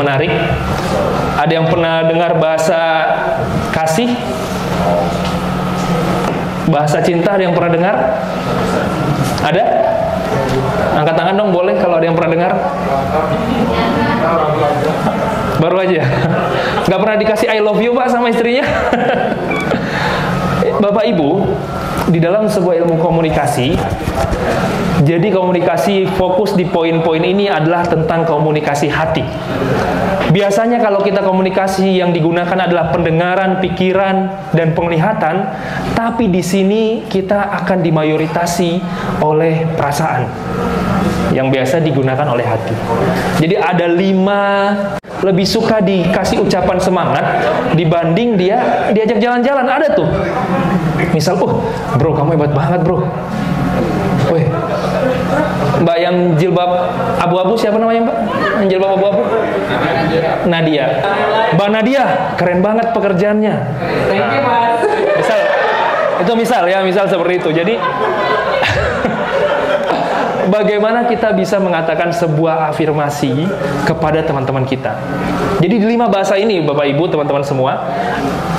menarik. Ada yang pernah dengar bahasa kasih? Bahasa cinta ada yang pernah dengar? Ada? Angkat tangan dong, boleh kalau ada yang pernah dengar. Baru aja. Nggak pernah dikasih I love you Pak sama istrinya? Bapak Ibu, di dalam sebuah ilmu komunikasi, jadi komunikasi fokus di poin-poin ini adalah tentang komunikasi hati. Biasanya kalau kita komunikasi yang digunakan adalah pendengaran, pikiran, dan penglihatan, tapi di sini kita akan dimayoritasi oleh perasaan yang biasa digunakan oleh hati. Jadi ada 5 lebih suka dikasih ucapan semangat dibanding dia diajak jalan-jalan. Ada tuh. Misal, bro kamu hebat banget bro. Weh, Mbak yang jilbab abu-abu siapa namanya Mbak? Yang jilbab abu-abu? Nadia. Mbak Nadia, keren banget pekerjaannya. Misal, itu misal seperti itu. Jadi bagaimana kita bisa mengatakan sebuah afirmasi kepada teman-teman kita. Jadi di 5 bahasa ini, Bapak Ibu, teman-teman semua,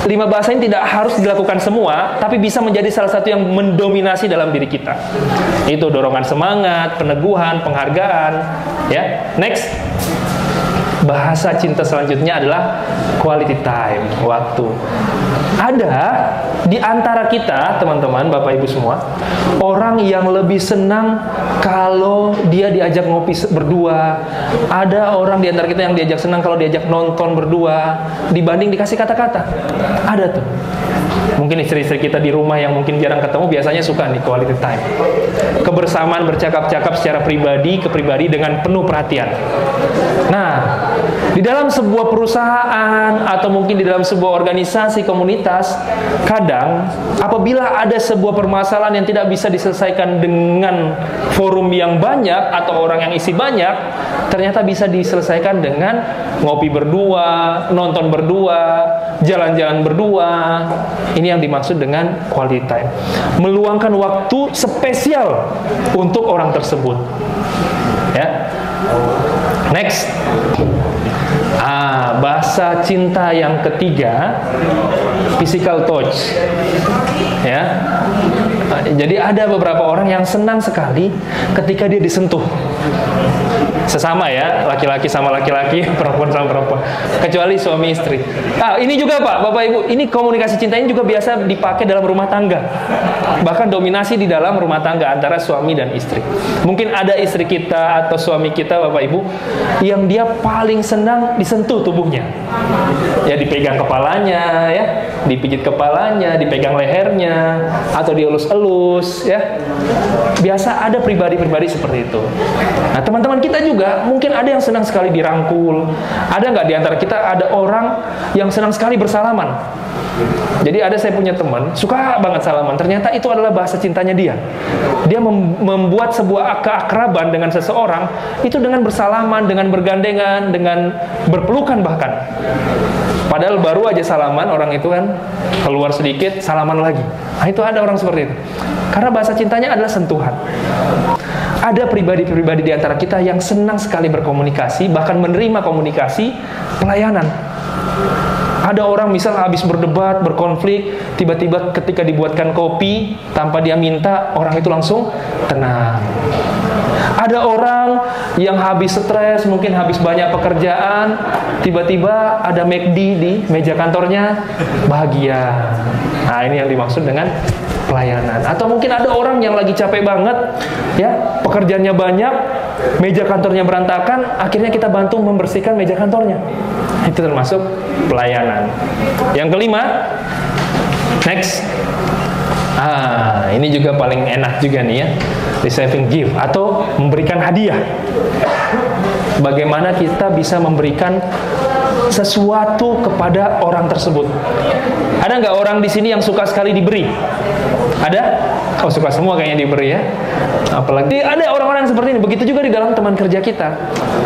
5 bahasa ini tidak harus dilakukan semua, tapi bisa menjadi salah satu yang mendominasi dalam diri kita. Itu dorongan semangat, peneguhan, penghargaan. Ya, next. Bahasa cinta selanjutnya adalah quality time, waktu. Ada di antara kita, teman-teman, Bapak Ibu semua, orang yang lebih senang kalau dia diajak ngopi berdua. Ada orang di antara kita yang diajak senang kalau diajak nonton berdua dibanding dikasih kata-kata. Ada tuh. Mungkin istri-istri kita di rumah yang mungkin jarang ketemu biasanya suka nih quality time. Kebersamaan bercakap-cakap secara pribadi ke pribadi dengan penuh perhatian. Nah, di dalam sebuah perusahaan atau mungkin di dalam sebuah organisasi komunitas, kadang apabila ada sebuah permasalahan yang tidak bisa diselesaikan dengan forum yang banyak atau orang yang isi banyak, ternyata bisa diselesaikan dengan ngopi berdua, nonton berdua, jalan-jalan berdua. Ini yang dimaksud dengan quality time. Meluangkan waktu spesial untuk orang tersebut. Ya. Next. Bahasa cinta yang ketiga, physical touch. Ya. Jadi ada beberapa orang yang senang sekali ketika dia disentuh. Sesama ya, laki-laki sama laki-laki, perempuan sama perempuan. Kecuali suami istri. Ini juga Pak, Bapak Ibu, ini komunikasi cinta ini juga biasa dipakai dalam rumah tangga. Bahkan dominasi di dalam rumah tangga antara suami dan istri. Mungkin ada istri kita atau suami kita, Bapak Ibu, yang dia paling senang disentuh tubuhnya. Ya dipegang kepalanya, ya, dipijit kepalanya, dipegang lehernya, atau dielus-elus, ya. Biasa ada pribadi-pribadi seperti itu. Nah, teman-teman kita juga mungkin ada yang senang sekali dirangkul. Ada nggak di antara kita ada orang yang senang sekali bersalaman? Jadi ada saya punya teman suka banget salaman. Ternyata itu adalah bahasa cintanya dia. Dia membuat sebuah keakraban dengan seseorang itu dengan bersalaman, dengan bergandengan, dengan berpelukan bahkan. Padahal baru aja salaman orang itu kan keluar sedikit salaman lagi. Nah, itu ada orang seperti itu. Karena bahasa cintanya adalah sentuhan. Ada pribadi-pribadi di antara kita yang senang sekali berkomunikasi, bahkan menerima komunikasi pelayanan. Ada orang misal habis berdebat, berkonflik, tiba-tiba ketika dibuatkan kopi tanpa dia minta, orang itu langsung tenang. Ada orang yang habis stres, mungkin habis banyak pekerjaan, tiba-tiba ada McD di meja kantornya, bahagia. Nah, ini yang dimaksud dengan pelayanan. Atau mungkin ada orang yang lagi capek banget, ya, pekerjaannya banyak, meja kantornya berantakan, akhirnya kita bantu membersihkan meja kantornya. Itu termasuk pelayanan. Yang kelima, next. Ini juga paling enak juga nih ya, receiving gift atau memberikan hadiah. Bagaimana kita bisa memberikan sesuatu kepada orang tersebut? Ada nggak orang di sini yang suka sekali diberi? Ada? Oh, suka semua kayaknya diberi ya. Apalagi ada orang-orang seperti ini. Begitu juga di dalam teman kerja kita.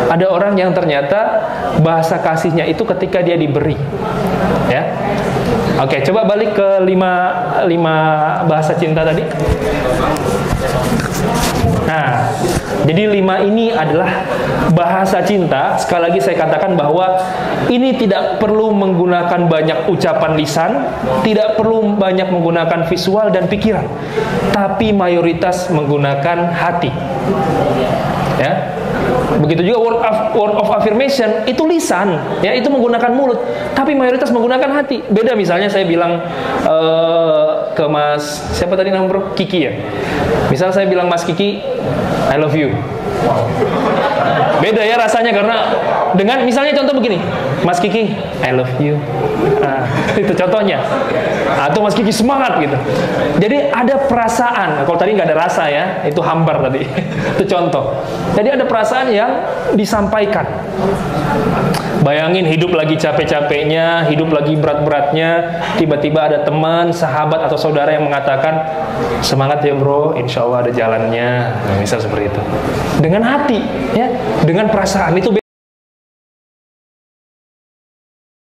Ada orang yang ternyata bahasa kasihnya itu ketika dia diberi. Ya. Oke, coba balik ke lima bahasa cinta tadi. Nah, jadi 5 ini adalah bahasa cinta. Sekali lagi saya katakan bahwa ini tidak perlu menggunakan banyak ucapan lisan, tidak perlu banyak menggunakan visual dan pikiran, tapi mayoritas menggunakan hati. Ya. Begitu juga word of affirmation itu lisan, ya, itu menggunakan mulut, tapi mayoritas menggunakan hati. Beda misalnya saya bilang ke Mas siapa tadi nama bro? Kiki ya. Misal saya bilang Mas Kiki, I love you. Beda ya rasanya, karena dengan misalnya contoh begini, Mas Kiki, I love you. Nah, itu contohnya. Atau Mas Kiki semangat gitu. Jadi ada perasaan. Kalau tadi nggak ada rasa ya, itu hambar tadi. Itu contoh. Jadi ada perasaan yang disampaikan. Bayangin hidup lagi capek-capeknya, hidup lagi berat-beratnya, tiba-tiba ada teman, sahabat atau saudara yang mengatakan, semangat ya bro, insya Allah ada jalannya. Nah, misal seperti itu. Dengan hati, ya, dengan perasaan itu.